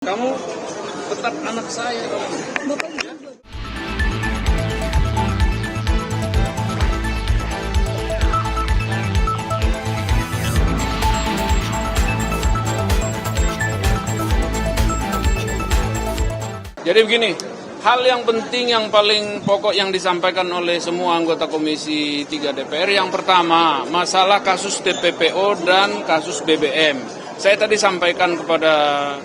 Kamu tetap anak saya. Jadi begini, hal yang penting yang paling pokok yang disampaikan oleh semua anggota Komisi 3 DPR, yang pertama masalah kasus TPPO dan kasus BBM. Saya tadi sampaikan pada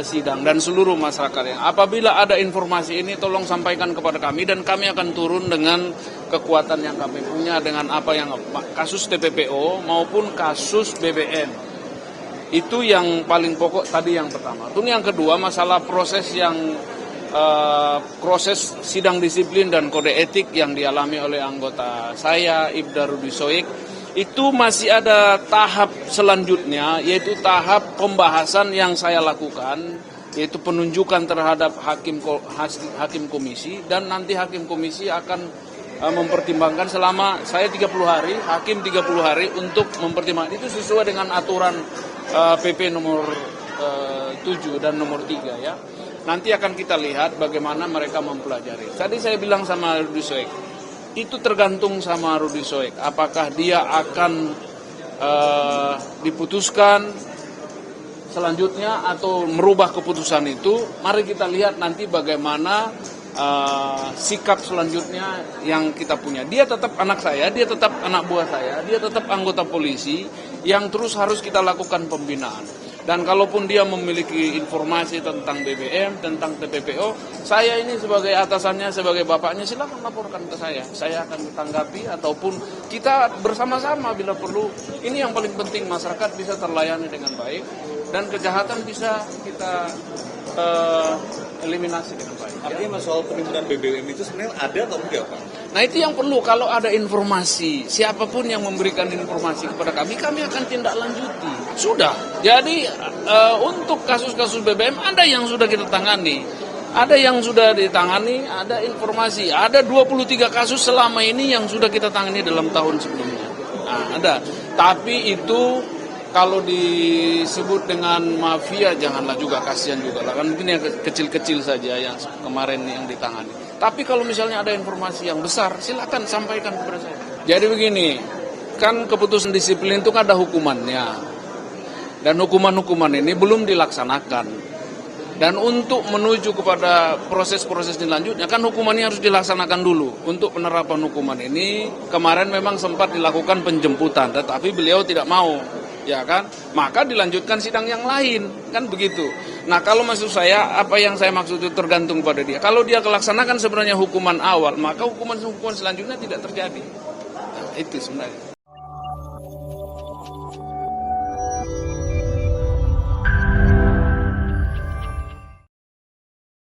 sidang dan seluruh masyarakat yang apabila ada informasi ini tolong sampaikan kepada kami dan kami akan turun dengan kekuatan yang kami punya dengan apa yang kasus TPPO maupun kasus BBM. Itu yang paling pokok tadi yang pertama. Itu yang kedua masalah proses sidang disiplin dan kode etik yang dialami oleh anggota saya Ibda Rudi Soik. Itu masih ada tahap selanjutnya, yaitu tahap pembahasan yang saya lakukan, yaitu penunjukan terhadap hakim komisi, dan nanti hakim komisi akan mempertimbangkan selama saya 30 hari, hakim 30 hari untuk mempertimbangkan. Itu sesuai dengan aturan PP nomor 7 dan nomor 3 ya. Nanti akan kita lihat bagaimana mereka mempelajari. Tadi saya bilang sama Rudi Soik, itu tergantung sama Rudi Soik. Apakah dia akan diputuskan selanjutnya atau merubah keputusan itu. Mari kita lihat nanti bagaimana sikap selanjutnya yang kita punya. Dia tetap anak saya, dia tetap anak buah saya, dia tetap anggota polisi yang terus harus kita lakukan pembinaan. Dan kalaupun dia memiliki informasi tentang BBM, tentang TPPO, saya ini sebagai atasannya, sebagai bapaknya, silakan laporkan ke saya. Saya akan tanggapi ataupun kita bersama-sama bila perlu. Ini yang paling penting, masyarakat bisa terlayani dengan baik dan kejahatan bisa kita eliminasi dengan baik. Artinya soal penimbunan BBM itu sebenarnya ada atau enggak, Pak? Nah itu yang perlu, kalau ada informasi, siapapun yang memberikan informasi kepada kami akan tindak lanjuti. Sudah, jadi untuk kasus-kasus BBM ada yang sudah kita tangani, ada yang sudah ditangani, ada informasi, ada 23 kasus selama ini yang sudah kita tangani dalam tahun sebelumnya. Nah, ada, tapi itu kalau disebut dengan mafia janganlah juga, kasihan juga lah, kan mungkin yang kecil-kecil saja yang kemarin yang ditangani. Tapi kalau misalnya ada informasi yang besar, silakan sampaikan kepada saya. Jadi begini, kan keputusan disiplin itu kan ada hukumannya. Dan hukuman-hukuman ini belum dilaksanakan. Dan untuk menuju kepada proses-proses selanjutnya, kan hukumannya harus dilaksanakan dulu. Untuk penerapan hukuman ini, kemarin memang sempat dilakukan penjemputan, tetapi beliau tidak mau. Ya kan, maka dilanjutkan sidang yang lain, kan begitu. Nah kalau maksud saya, apa yang saya maksud itu tergantung pada dia. Kalau dia melaksanakan sebenarnya hukuman awal, maka hukuman selanjutnya tidak terjadi. Nah, itu sebenarnya.